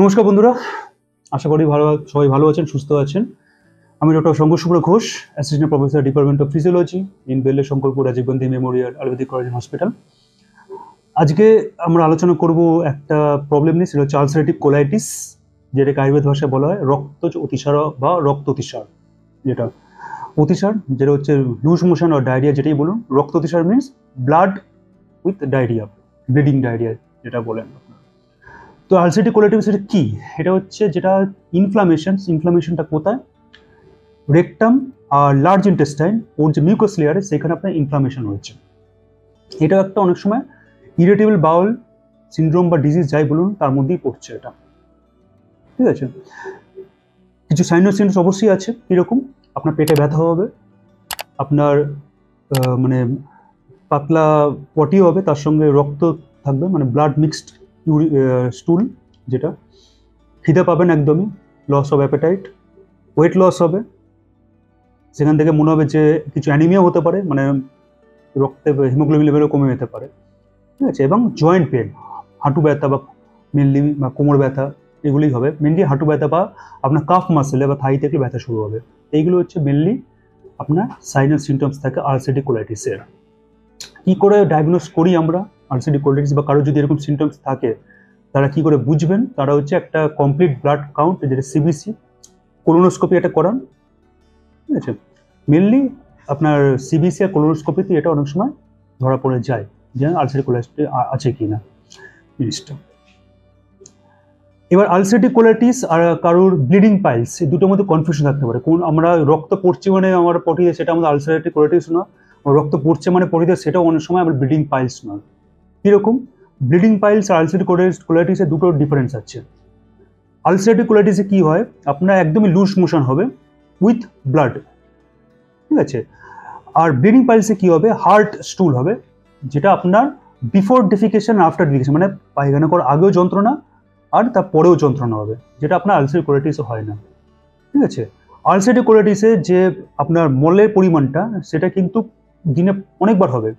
নমস্কার বন্ধুরা, আশা করি সবাই ভালো আছেন, সুস্থ আছেন। আমি doctor Shankar Shubhra Ghosh, assistant professor, department of physiology in Belle Shankarpur Rajiv Gandhi memorial Ayurvedic college hospital. আজকে আমরা আলোচনা করব একটা প্রবলেম নিয়ে, সেটা হচ্ছে আলসারেটিভ কোলাইটিস, যেটাকে আয়ুর্বেদ ভাষায় বলা হয় রক্তজ অতিসার বা রক্ত অতিসার। যেটা অতিসার, যেটা হচ্ছে লুজ মোশন আর ডায়রিয়া, যেটাই বলুন। রক্ত অতিসার means blood with diarrhoea, bleeding diarrhoea যেটা বলেন। তো আলসারেটিভ কোলাইটিস এটা কি? এটা হচ্ছে যেটা ইনফ্লামেশনটা কোথায়? রেকটাম আর লার্জ ইন্টেস্টাইন, ওর যে মিউকাস লেয়ারে, সেখানে আপনার ইনফ্লামেশন হয়েছে। এটা একটা অনেক সময় ইরিটেবল বাউল সিনড্রোম বা ডিজিজ যাই বলুন, তার মধ্যেই পড়ছে এটা। ঠিক আছে, কিছু সাইনোস অবশ্যই আছে। এরকম আপনার পেটে ব্যথা হবে, আপনার মানে পাতলা পটি হবে, তার সঙ্গে রক্ত থাকবে, মানে ব্লাড মিক্সড স্টুল, যেটা খিদে পাবেন একদমই, loss of appetite, weight loss হবে, সেখান থেকে মনে হবে যে কিছু অ্যানিমিয়া হতে পারে, মানে রক্তে হিমোগ্লোবিন লেভেলও কমে যেতে পারে। ঠিক আছে, এবং জয়েন্ট পেন, হাঁটু ব্যথা বা মেনলি বা কোমর ব্যথা, এগুলোই হবে মেনলি। হাঁটু ব্যথা বা আপনার কাফ মাসেলে বা থাই থেকে ব্যথা শুরু হবে। এইগুলো হচ্ছে মেনলি আপনার সাইনাস সিমটমস থাকে আলসারেটিভ কোলাইটিসের। কি করে ডায়াগনোস করি আমরা আলসারেটিভ কোলাইটিস, বা কারো যদি এরকম সিমটমস থাকে তারা কি করে বুঝবেন? তারা হচ্ছে একটা কমপ্লিট ব্লাড কাউন্ট, যেটা সিবিসি, কোলোনোস্কোপি এটা করান। ঠিক আছে, মেনলি আপনার সিবিসি আর কোলোনোস্কোপিতে এটা অনেক সময় ধরা পড়ে যায় যে আলসারেটিভ কোলাইটিস আছে কি না জিনিসটা। এবার আলসারেটিভ কোলাইটিস আর কারোর ব্লিডিং পাইলস, এই দুটোর মধ্যে কনফিউশন থাকতে পারে। কোন আমরা রক্ত পড়ছে মানে আমার পটিতে, সেটা আমাদের আলসারেটিভ কোলাইটিস না। রক্ত পড়ছে মানে পটিতে, সেটাও অনেক সময় আমার ব্লিডিং পাইলস নয়। কিরকম? ব্লিডিং পাইলস আর আলসারেটিভ কোলাইটিসের দুটো ডিফারেন্স আছে। আলসারেটিভ কোলাইটিসে কি হয়, আপনার একদমই লুজ মোশন হবে উইথ ব্লাড। ঠিক আছে, আর ব্লিডিং পাইলসে কি হবে, হার্ড স্টুল হবে, যেটা আপনার বিফোর ডেফিকেশন আফটার ডেফিকেশন, মানে পায়খানা করার আগেও যন্ত্রণা আর তার পরেও যন্ত্রণা হবে, যেটা আপনার আলসারেটিভ কোলাইটিসে হয় না। ঠিক আছে, আলসারেটিভ কোলাইটিসে যে আপনার মলের পরিমাণটা, সেটা কিন্তু দিনে অনেকবার হবে।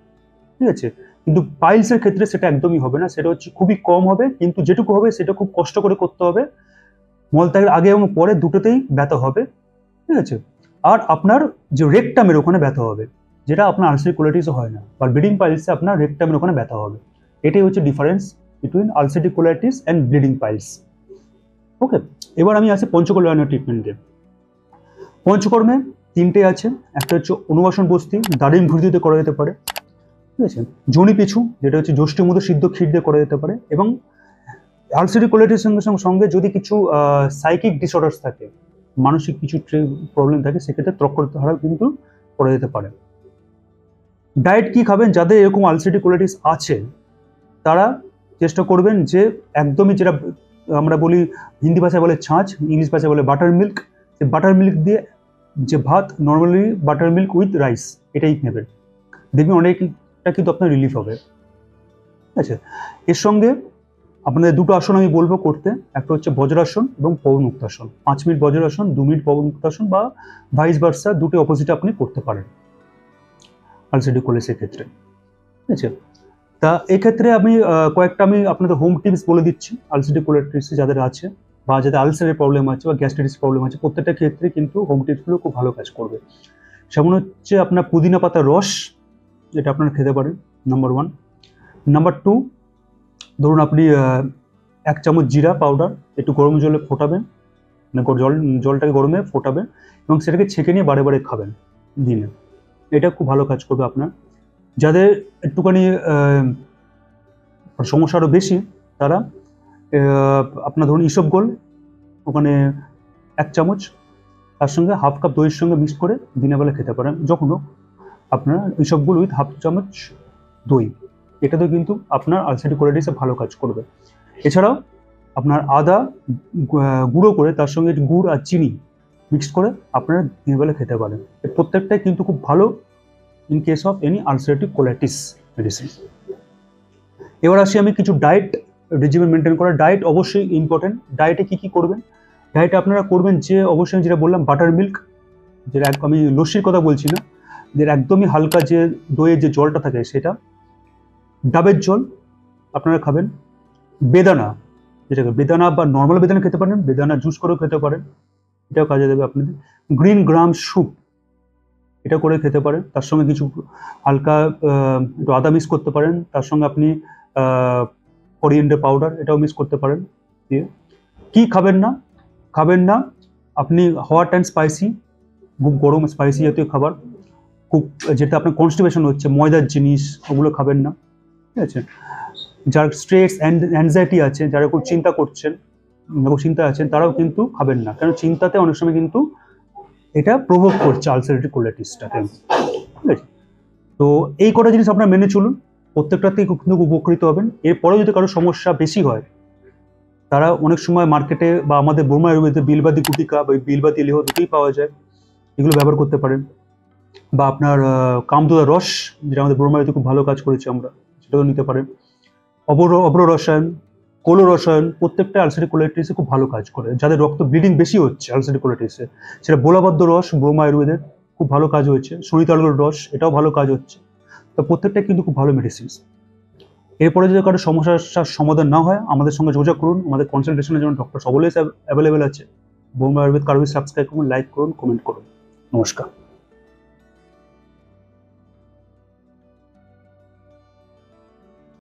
ঠিক আছে, কিন্তু পাইলসের ক্ষেত্রে সেটা একদমই হবে না, সেটা হচ্ছে খুবই কম হবে, কিন্তু যেটুকু হবে সেটা খুব কষ্ট করে করতে হবে। মলত্যাগের আগে এবং পরে দুটোতেই ব্যথা হবে। ঠিক আছে, আর আপনার যে রেকটামের ওখানে ব্যথা হবে, যেটা আপনার আলসারেটিভ কোলাইটিসে হয় না, বা ব্লিডিং পাইলসে আপনার রেকটামের ওখানে ব্যথা হবে। এটাই হচ্ছে difference between ulcerative colitis and bleeding piles. Okay, এবার আমি আসি পঞ্চকল্যাণের ট্রিটমেন্টে। পঞ্চকর্মে তিনটে আছে। একটা হচ্ছে অনুবাসন বস্তি, দাঁড়িম ভুড়িতে করা যেতে পারে। ঠিক আছে, জনি পিছু, যেটা হচ্ছে যষ্টির মধ্যে সিদ্ধ ক্ষীর দিয়ে করা যেতে পারে। এবং আলসারেটিভ কোলাইটিস সঙ্গে যদি কিছু সাইকিক ডিসঅর্ডার্স থাকে, মানসিক কিছু প্রবলেম থাকে, সেক্ষেত্রে ত্রক্ষধারা কিন্তু করা যেতে পারে। ডায়েট কি খাবেন? যাদের এরকম আলসারেটিভ কোলাইটিস আছে তারা চেষ্টা করবেন যে একদমই, যেটা আমরা বলি হিন্দি ভাষায় বলে ছাঁচ, ইংলিশ ভাষায় বলে বাটার মিল্ক, সেই বাটার মিল্ক দিয়ে যে ভাত, normally butter milk with rice, এটাই নেবেন। দেখবেন অনেকটা কিন্তু আপনার রিলিফ হবে। ঠিক আছে, এর সঙ্গে আপনাদের দুটো আসন আমি বলবো করতে। একটা হচ্ছে বজ্রাসন এবং পবনমুক্তাসন। 5 মিনিট বজ্রাসন, 2 মিনিট পবনমুক্তাসন, বা ভাইস ভার্সা, দুটো অপোজিট আপনি করতে পারেন আলসারেটিভ কোলাইটিসের ক্ষেত্রে। ঠিক আছে, তা এক্ষেত্রে আমি কয়েকটা আপনাদের হোম টিপস বলে দিচ্ছি। আলসারেটিভ কোলাইটিস যাদের আছে, বা যাদের আলসারের প্রবলেম আছে বা গ্যাস্ট্রাইটিস প্রবলেম আছে, প্রত্যেকটা ক্ষেত্রে কিন্তু হোম টিপসগুলো খুব ভালো কাজ করবে। যেমন হচ্ছে আপনার পুদিনা পাতার রস, যেটা আপনারা খেতে পারেন, নাম্বার 1। নাম্বার 2, ধরুন আপনি 1 চামচ জিরা পাউডার একটু গরম জলে ফোটাবেন, মানে জলটাকে গরমে ফোটাবেন এবং সেটাকে ছেঁকে নিয়ে বারে বারে খাবেন দিনে। এটা খুব ভালো কাজ করবে আপনার। যাদের একটুখানি সমস্যা আরও বেশি, তারা আপনার ধরুন ইসবগোল, ওখানে 1 চামচ, তার সঙ্গে হাফ কাপ দইয়ের সঙ্গে মিক্স করে দিনের বেলা খেতে পারেন। যখনও আপনার ইসবগোল উইথ হাফ চামচ দই, এটাতে কিন্তু আপনার আলসারেটিভ কোলাইটিসে ভালো কাজ করবে। এছাড়াও আপনার আদা গুঁড়ো করে, তার সঙ্গে গুড় আর চিনি মিক্সড করে আপনারা দিনের বেলা খেতে পারেন। প্রত্যেকটাই কিন্তু খুব ভালো in case of any ulcerative colitis medicine. এবার আসি আমি কিছু ডায়েট রেজিমেন্ট মেনটেন করা। ডায়েট অবশ্যই ইম্পর্টেন্ট। ডায়েটে কি কি করবেন? ডায়েটে আপনারা করবেন যে অবশ্যই যেটা বললাম, বাটার মিল্ক, যেটা আমি লস্যির কথা বলছি না, যে একদমই হালকা যে দইয়ের যে জলটা থাকে সেটা। ডাবের জল আপনারা খাবেন। বেদানা, যেটাকে বেদানা বা নর্মাল বেদানা খেতে পারেন, বেদানা জুস করেও খেতে পারেন, এটাও কাজে দেবে আপনাদের। গ্রিন গ্রাম স্যুপ, এটা করে খেতে পারেন, তার সঙ্গে কিছু হালকা একটু আদা মিক্স করতে পারেন, তার সঙ্গে আপনি কোরিয়েন্ডার পাউডার এটাও মিক্স করতে পারেন দিয়ে। কি খাবেন না? খাবেন না আপনি হট অ্যান্ড স্পাইসি, খুব গরম স্পাইসি জাতীয় খাবার, খুব যেটা আপনার কনস্টিপেশন হচ্ছে, ময়দার জিনিস ওগুলো খাবেন না, ঠিক আছে? যার স্ট্রেস অ্যাংজাইটি আছে, যারা খুব চিন্তা করছেন, খুব চিন্তা আছেন, তারাও কিন্তু খাবেন না, কারণ চিন্তাতে অনেক সময় কিন্তু এটা প্রভোগ করছে আলসারেটিভ কোলাইটিসটাকে, ঠিক আছে? তো এই কটা জিনিস আপনারা মেনে চলুন, প্রত্যেকটাতেই কিন্তু উপকৃত হবেন। এরপরে যদি কারো সমস্যা বেশি হয়, তারা অনেক সময় মার্কেটে বা আমাদের বোরমা আয়ুর্বেদে বিলবাদি গুটিকা বা বিলবাদি লেহ দুটোই পাওয়া যায়, এগুলো ব্যবহার করতে পারেন। বা আপনার কামদুদা রস, যেটা আমাদের বোরমা আয়ুর্বেদে খুব ভালো কাজ করেছে, আমরা সেটাও নিতে পারেন। অব্র রসায়ন, কোলো রসায়ন, প্রত্যেকটা আলসারেটিভ কোলাইটিসে খুব ভালো কাজ করে। যাদের রক্ত ব্লিডিং বেশি হচ্ছে আলসারেটিভ কোলাইটিসে, সেটা বোলাবদ্ধ রস বোরমা আয়ুর্বেদের খুব ভালো কাজ হয়েছে। সরিতালগড় রস, এটাও ভালো কাজ হচ্ছে। তো প্রত্যেকটা কিন্তু খুব ভালো মেডিসিন। এরপরে যদি কারো সমস্যার সমাধান না হয়, আমাদের সঙ্গে যোগাযোগ করুন। আমাদের কনসালটেশনের জন্য ডক্টর সকলেই অ্যাভেলেবেল আছে। বোরমা আয়ুর্বেদ কারোই সাবস্ক্রাইব করুন, লাইক করুন, কমেন্ট করুন। নমস্কার।